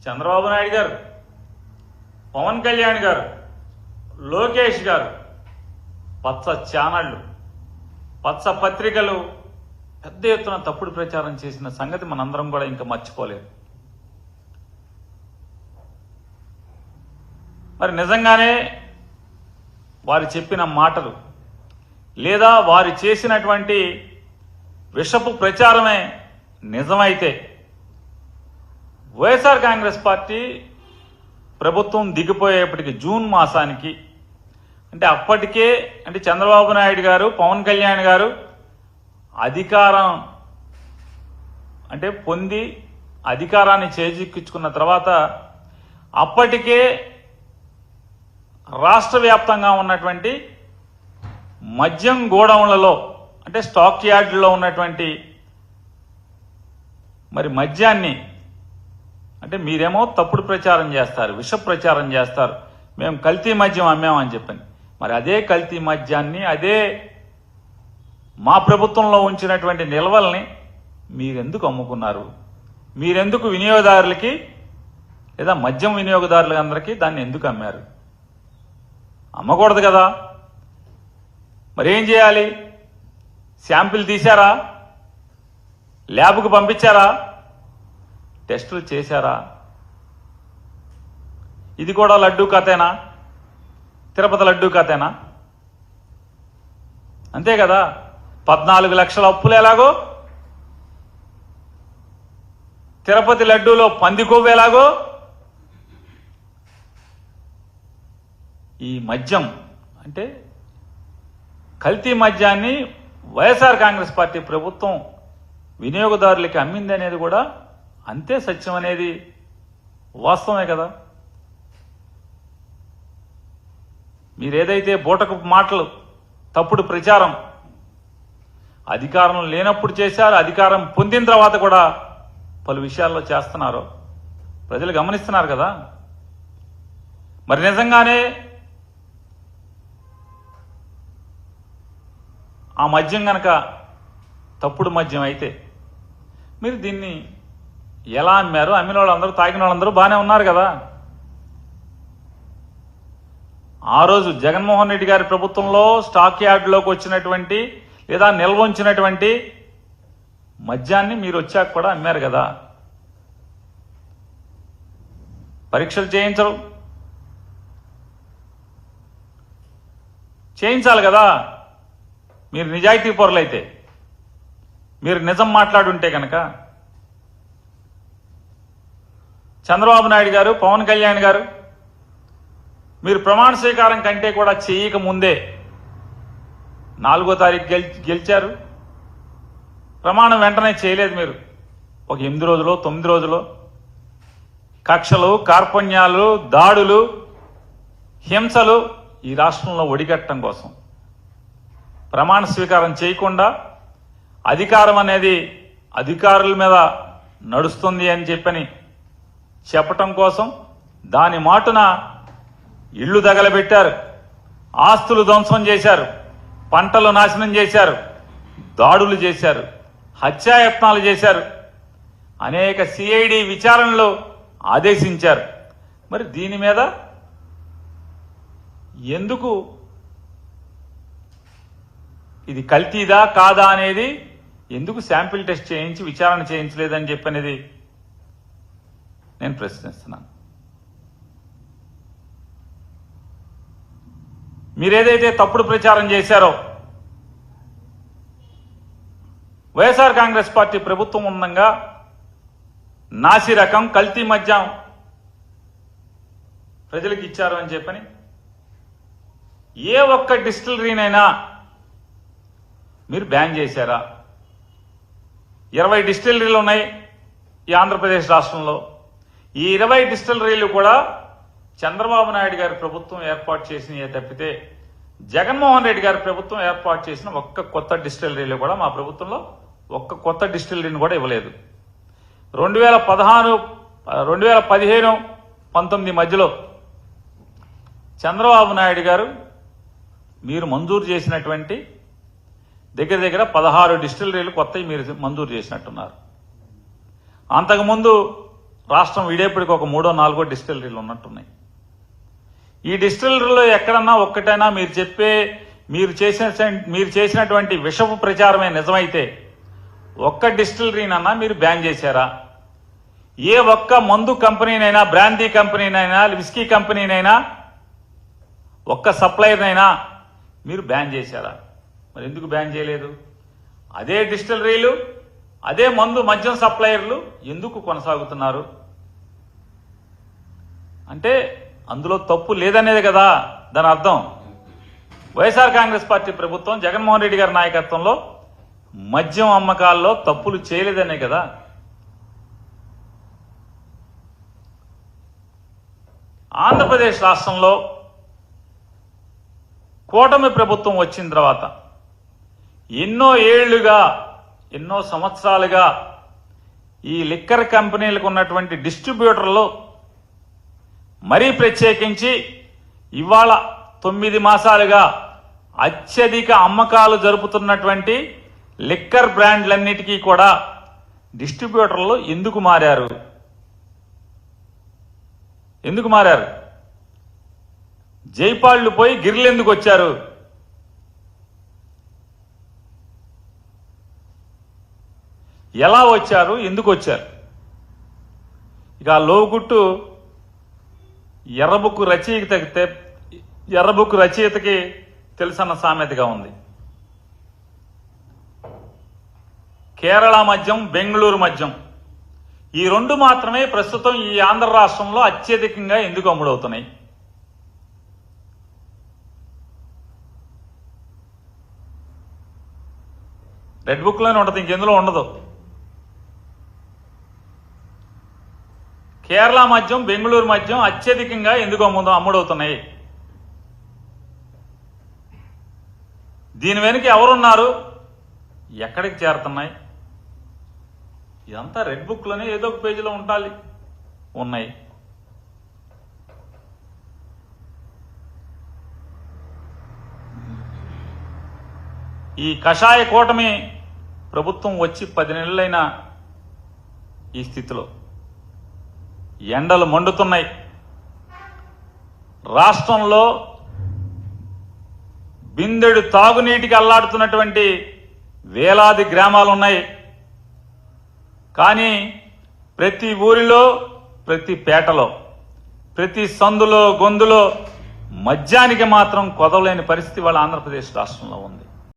చంద్రబాబు నాయుడు గారు, పవన్ కళ్యాణ్ గారు, లోకేష్ గారు పచ్చ ఛానళ్లు, పచ్చ పత్రికలు పెద్ద ఎత్తున తప్పుడు ప్రచారం చేసిన సంగతి మనందరం కూడా ఇంకా మర్చిపోలేదు. మరి నిజంగానే వారు చెప్పిన మాటలు లేదా వారు చేసినటువంటి విషపు ప్రచారమే నిజమైతే వైఎస్ఆర్ కాంగ్రెస్ పార్టీ ప్రభుత్వం దిగిపోయేపటికి జూన్ మాసానికి అంటే అప్పటికే అంటే చంద్రబాబు నాయుడు గారు, పవన్ కళ్యాణ్ గారు అధికారం అంటే పొంది అధికారాన్ని చేజిక్కించుకున్న తర్వాత అప్పటికే రాష్ట్ర వ్యాప్తంగా ఉన్నటువంటి మద్యం గోడౌన్లలో అంటే స్టాక్ యార్డుల్లో ఉన్నటువంటి మరి మద్యాన్ని అంటే మీరేమో తప్పుడు ప్రచారం చేస్తారు, విష ప్రచారం చేస్తారు, మేము కల్తీ మద్యం అమ్మామని చెప్పని. మరి అదే కల్తీ మద్యాన్ని అదే మా ప్రభుత్వంలో ఉంచినటువంటి నిల్వల్ని మీరెందుకు అమ్ముకున్నారు? మీరెందుకు వినియోగదారులకి లేదా మద్యం వినియోగదారులందరికీ దాన్ని ఎందుకు అమ్మారు? అమ్మకూడదు కదా. మరి ఏం చేయాలి? శాంపిల్ తీశారా? ల్యాబ్కు పంపించారా? టెస్టులు చేశారా? ఇది కూడా లడ్డూ కథేనా? తిరుపతి లడ్డూ కథేనా? అంతే కదా. 14 లక్షల అప్పులు ఎలాగో, తిరుపతి లడ్డూలో పంది కొవ్వు ఎలాగో, ఈ మద్యం అంటే కల్తీ మద్యాన్ని వైఎస్ఆర్ కాంగ్రెస్ పార్టీ ప్రభుత్వం వినియోగదారులకి అమ్మింది అనేది కూడా అంతే సత్యం అనేది వాస్తవమే కదా. మీరేదైతే బూటకు మాటలు, తప్పుడు ప్రచారం అధికారం లేనప్పుడు చేశారు, అధికారం పొందిన తర్వాత కూడా పలు విషయాల్లో చేస్తున్నారు, ప్రజలు గమనిస్తున్నారు కదా. మరి నిజంగానే ఆ మద్యం గనక తప్పుడు మద్యం అయితే మీరు దీన్ని ఎలా అమ్మారు? అమ్మిన వాళ్ళందరూ, తాగిన వాళ్ళందరూ బాగానే ఉన్నారు కదా. ఆ రోజు జగన్మోహన్ రెడ్డి గారి ప్రభుత్వంలో స్టాక్ యార్డులోకి వచ్చినటువంటి లేదా నిల్వ ఉంచినటువంటి మద్యాన్ని మీరు వచ్చాక కూడా అమ్మారు కదా. పరీక్షలు చేయించరు, చేయించాలి కదా. మీరు నిజాయితీ పరులైతే, మీరు నిజం మాట్లాడుంటే కనుక చంద్రబాబు నాయుడు గారు, పవన్ కళ్యాణ్ గారు మీరు ప్రమాణ స్వీకారం కంటే కూడా చేయక ముందే 4వ తారీఖు గెలిచారు. ప్రమాణం వెంటనే చేయలేదు మీరు. ఒక 8 రోజులు 9 రోజులు కక్షలు, కార్పణ్యాలు, దాడులు, హింసలు ఈ రాష్ట్రంలో ఒడిగట్టడం కోసం ప్రమాణ స్వీకారం చేయకుండా అధికారం అనేది అధికారుల మీద నడుస్తుంది అని చెప్పటం కోసం దాని మాటున ఇళ్లు తగలబెట్టారు, ఆస్తులు ధ్వంసం చేశారు, పంటలు నాశనం చేశారు, దాడులు చేశారు, హత్యాయత్నాలు చేశారు, అనేక సిఐడి విచారణలు ఆదేశించారు. మరి దీని మీద ఎందుకు ఇది కల్తీదా కాదా అనేది ఎందుకు శాంపిల్ టెస్ట్ చేయించి విచారణ చేయించలేదని చెప్పనేది నేను ప్రశ్నిస్తున్నాను. మీరేదైతే తప్పుడు ప్రచారం చేశారో, వైఎస్ఆర్ కాంగ్రెస్ పార్టీ ప్రభుత్వం ఉండంగా నాసి రకం కల్తీ మద్యం ప్రజలకు ఇచ్చారు అని చెప్పని ఏ ఒక్క డిస్టిలరీనైనా మీరు బ్యాన్ చేశారా? 20 డిస్టిలరీలు ఉన్నాయి ఈ ఆంధ్రప్రదేశ్ రాష్ట్రంలో. ఈ 20 డిస్టిలరీలు కూడా చంద్రబాబు నాయుడు గారి ప్రభుత్వం ఏర్పాటు చేసినవి తప్పితే జగన్మోహన్ రెడ్డి గారి ప్రభుత్వం ఏర్పాటు చేసిన ఒక్క కొత్త డిస్టిలరీలు కూడా మా ప్రభుత్వంలో ఒక్క కొత్త డిస్టిలరీని కూడా ఇవ్వలేదు. 2015-19 మధ్యలో చంద్రబాబు నాయుడు గారు మీరు మంజూరు చేసినటువంటి దగ్గర దగ్గర 16 డిస్టిలరీలు కొత్తవి మీరు మంజూరు చేసినట్టున్నారు. అంతకుముందు రాష్ట్రం విడేపటికి ఒక 3, 4 డిస్టిలరీలు ఉన్నట్టున్నాయి. ఈ డిస్టిలరీలో ఎక్కడన్నా ఒక్కటైనా మీరు చేసినటువంటి విషపు ప్రచారమే నిజమైతే ఒక్క డిస్టిలరీనన్నా మీరు బ్యాన్ చేశారా? ఏ ఒక్క మందు కంపెనీనైనా, బ్రాందీ కంపెనీనైనా, విస్కీ కంపెనీనైనా, ఒక్క సప్లయర్నైనా మీరు బ్యాన్ చేశారా? మరి ఎందుకు బ్యాన్ చేయలేదు? అదే డిస్టిలరీలు, అదే మద్యం సప్లయర్లు ఎందుకు కొనసాగుతున్నారు? అంటే అందులో తప్పు లేదనేది కదా దాని అర్థం. వైఎస్ఆర్ కాంగ్రెస్ పార్టీ ప్రభుత్వం జగన్మోహన్ రెడ్డి గారి నాయకత్వంలో మద్యం అమ్మకాల్లో తప్పులు చేయలేదనే కదా. ఆంధ్రప్రదేశ్ రాష్ట్రంలో కూటమి ప్రభుత్వం వచ్చిన తర్వాత ఎన్నో ఏళ్లుగా, ఎన్నో సంవత్సరాలుగా ఈ లిక్కర్ కంపెనీలకు ఉన్నటువంటి డిస్ట్రిబ్యూటర్లు, మరీ ప్రత్యేకించి ఇవాళ 9 మాసాలుగా అత్యధిక అమ్మకాలు జరుపుతున్నటువంటి లిక్కర్ బ్రాండ్లన్నిటికీ కూడా డిస్ట్రిబ్యూటర్లు ఎందుకు మారారు? జైపాళ్లు పోయి గిర్లు ఎందుకు వచ్చారు? ఎలా వచ్చారు? ఎందుకు వచ్చారు? ఇక లోగుట్టు ఎర్రబుక్కు రచయితకి తెలుసన్న సామెతగా ఉంది. కేరళ మద్యం, బెంగళూరు మద్యం ఈ 2 మాత్రమే ప్రస్తుతం ఈ ఆంధ్ర రాష్ట్రంలో అత్యధికంగా ఎందుకు అమ్ముడవుతున్నాయి? రెడ్ బుక్ లోనే ఉంటుంది, ఇంకెందులో ఉండదు. కేరళ మద్యం, బెంగళూరు మద్యం అత్యధికంగా ఎందుకు అమ్ముడవుతున్నాయి? దీని వెనుక ఎవరున్నారు? ఎక్కడికి చేరుతున్నాయి? ఇదంతా రెడ్ బుక్ లోనే ఏదో ఒక పేజీలో ఉన్నాయి. ఈ కషాయ కూటమి ప్రభుత్వం వచ్చి 10 నెలలైన ఈ స్థితిలో ఎండలు మండుతున్నాయి. రాష్ట్రంలో బిందెడు తాగునీటికి అల్లాడుతున్నటువంటి వేలాది గ్రామాలున్నాయి. కానీ ప్రతి ఊరిలో, ప్రతి పేటలో, ప్రతి సందులో, గొంతులో మద్యానికి మాత్రం కొదవలేని పరిస్థితి వాళ్ళ ఆంధ్రప్రదేశ్ రాష్ట్రంలో ఉంది.